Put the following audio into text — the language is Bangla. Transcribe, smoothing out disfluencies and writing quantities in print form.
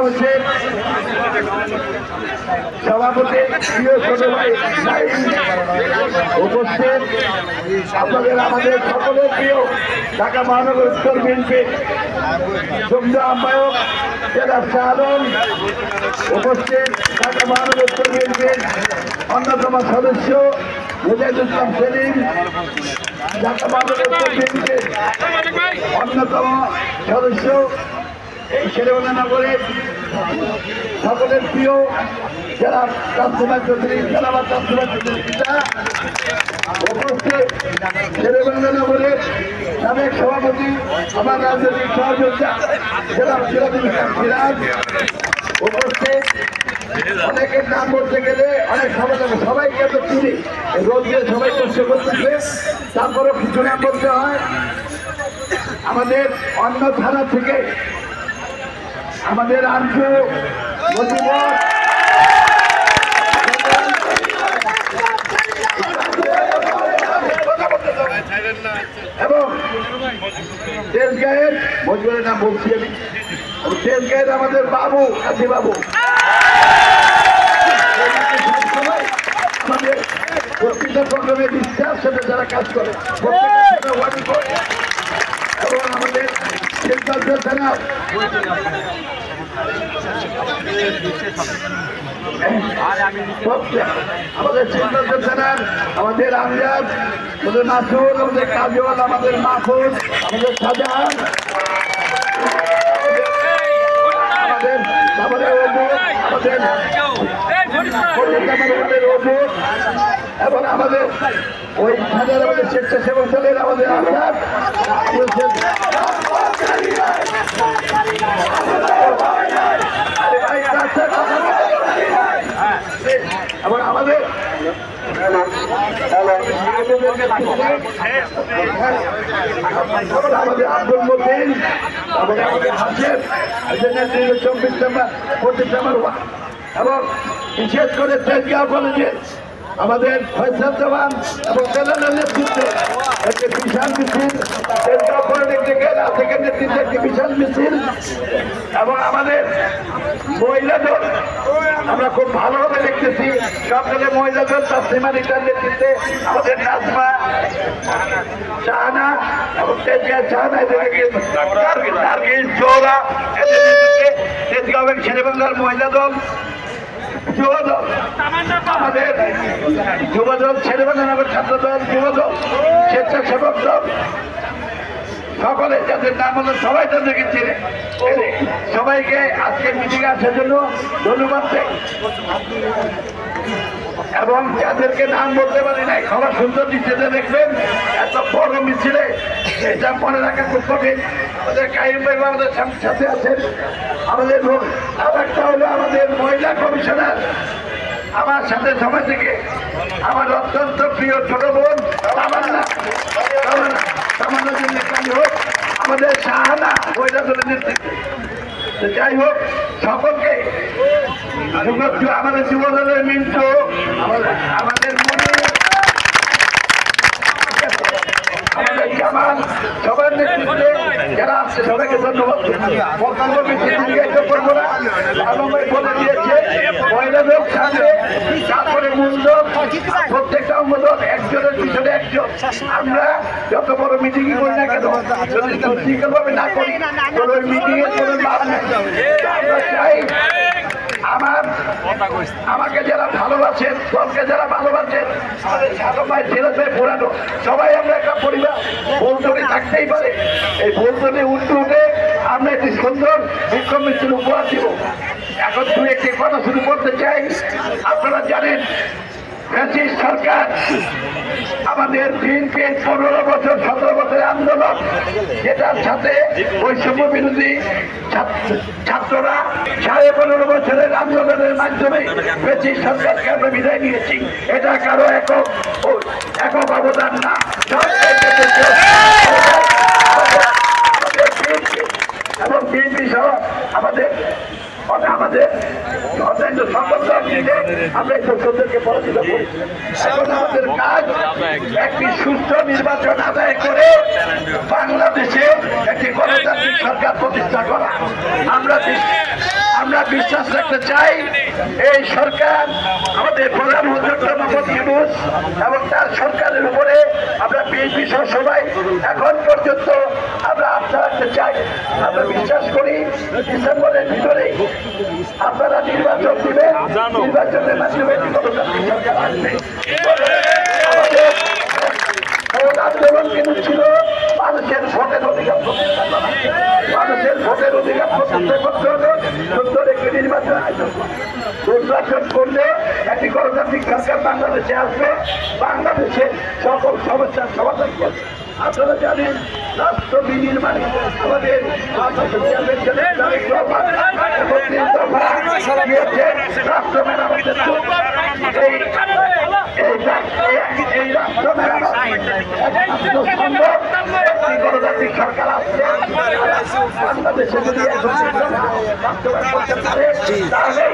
হোসেন সভাপতি প্রিয় ছোট ভাই উপস্থিত আপনাদের আমাদের সকলের প্রিয় ঢাকা মহানগর উত্তর বিএনপি যুগ্ম আহ্বায়ক জেলা শাহ আলম উপস্থিত ঢাকা মহানগর উত্তর বিএনপির অন্যতম সদস্য মুজাহিদুল ইসলাম সেলিম ঢাকা মহানগর উত্তর বিএনপির অন্যতম সদস্য এই শেরেবাংলানগরের সকলের প্রিয় যারা তাসলিমা চৌধুরী জানাবাদ তাসলিমা চৌধুরী পিতা উপস্থিত শেরেবাংলানগরের সাবেক সভাপতি আমার রাজনৈতিক সহযোদ্ধা জেলা সিরাজুল ইসলাম সিরাজ উপস্থিত অনেকের নাম বলতে গেলে অনেক সবাইকে তো চিনি রোজ দিয়ে সবাই কষ্ট করতেছে তারপরেও কিছু নাম বলতে হয় আমাদের অন্য থানা থেকে আমাদের আঞ্জু মজিবর এবং তেজগাঁয়ের মজিবরের নাম বলছি আমি তেজগাঁয়ের আমাদের বাবু কাজী বাবু আমাদের প্রত্যেকটা প্রোগ্রামে বিশ্বাস সাথে যারা কাজ করে এবং আমাদের থানার আমাদের সিদ্ধান্ত থানার আমাদের আমজাদ আমাদের মাসুদ আমাদের কাজল আমাদের মাহফুজ আমাদের শাহজাহান আমাদের এবং আমাদের ওই থানার আমাদের স্বেচ্ছাসেবক দলের আমাদের আজাদ এবং আমাদের আমাদের আব্দুল মতিন আমাদের হাসের 24 নম্বর 25 নম্বর এবং বিশেষ করে তেজগাঁও কলেজে আমাদের ফয়সাল জামান এবং বেলালের নেতৃত্বে একটি বিশাল মিছিল তেজগাঁও পলিটেকনিকের থেকে নেতৃত্বে একটি বিশাল মিছিল এবং আমাদের মহিলা দল আমরা খুব ভালোভাবে দেখতেছি সবথেকে মহিলা দল তাসলিমা রিতার নেতৃত্বে আমাদের নাজমা শাহানা এবং তেজগাঁও শাহানা টার্গিস জোহরা এদের নেতৃত্বে তেজগাঁও এবং শেরেবাংলার মহিলা দল আমাদের যুবদল শেরেবাংলানগর ছাত্রদল যুবদল স্বেচ্ছাসেবক দল সকলে যাদের নাম হলো সবাই তাদেরকে চিনে সবাইকে আজকে মিটিংয়ে আসার জন্য ধন্যবাদ দেয় এবং যাদেরকে নাম বলতে পারি নাই খবর সুন্দর দৃশ্যতে দেখবেন এত বড় মিছিলে এটা মনে রাখা খুব কঠিন আমাদের কাইম ভাই আমাদের সাথে আছেন আমাদের আরেকটা হলো আমাদের মহিলা কমিশনার আমার সাথে সময় থেকে আমার অত্যন্ত প্রিয় ছোট বোন তামান্নার জন্য কাজ হোক আমাদের শাহানা মহিলা দলের নেতৃত্বে যাই হোক সকলকে আমাদের যুবদলের মিন্টু আমাদের আমাদের জামান সবার নেতৃত্বে যারা আসছে সবাইকে ধন্যবাদ বক্তব্য বেশি দীর্ঘায়িত করবো না আলমভাই বলে দিয়েছে মহিলাদের সামনে তারপরে মূলদল প্রত্যেকটা অঙ্গদল একজনের পিছনে একজন আমরা যত বড় মিটিং করি না কেন যদি শৃঙ্খল ভাবে না করি কোন মিটিং এর কোন লাভ নেই আমরা চাই আমাকে যারা ভালোবাসেন দলকে যারা ভালোবাসেন আমাদের সাধু ভাই ছেলে ভাই পুরানো সবাই আমরা একটা পরিবার বলতনে থাকতেই পারে এই বলতনে উঠে আমরা একটি সুন্দর বিক্ষোভ মিছিল উপহার দিব এখন দু একটি কথা শুরু করতে চাই আপনারা জানেন সরকার আমাদের বিএনপির 15 বছর 17 বছরের আন্দোলন যেটার সাথে বৈষম্য বিরোধী ছাত্ররা 15.5 বছরের আন্দোলনের মাধ্যমে ব্রিটিশ সরকারকে আমরা বিদায় নিয়েছি এটা কারো একক অবদান না এবং বিএনপি সহ আমাদের অন্যান্য সম্পর্ক আমরা এই সত্যকে পরাজিত করি এখন আমাদের কাজ একটি সুস্থ নির্বাচন আদায় করে বাংলাদেশে একটি গণতান্ত্রিক সরকার প্রতিষ্ঠা করা আমরা বিশ্বাস রাখতে চাই এই সরকার আমাদের প্রধানমন্ত্রী ডক্টর মোহাম্মদ ইউনূস এবং তার সরকারের উপরে আমরা বিএনপি সহ সবাই এখন পর্যন্ত আমরা আস্থা রাখতে চাই। আমরা বিশ্বাস করি ডিসেম্বরের ভিতরে আপনারা নির্বাচন দিবেন, নির্বাচনের মাধ্যমে গণতান্ত্রিক সরকার আসবে। আন্দোলন কিন্তু ছিল মানুষের ভোটের অধিকার প্রতিষ্ঠা করা, মানুষের ভোটের অধিকার প্রতিষ্ঠা করতে হবে, সুন্দর একটি নির্বাচন নির্বাচন করলে একটি গণতান্ত্রিক সরকার বাংলাদেশে আসবে, বাংলাদেশের সকল সমস্যার সমাধান করবে। আপনারা জানেন রাষ্ট্র বিনির্মাণে আমাদের রাষ্ট্র মেরামতের এই রাষ্ট্র মেরামত গণতান্ত্রিক সরকার আসছে বাংলাদেশে যদি বাস্তবায়ন করতে পারে তাহলে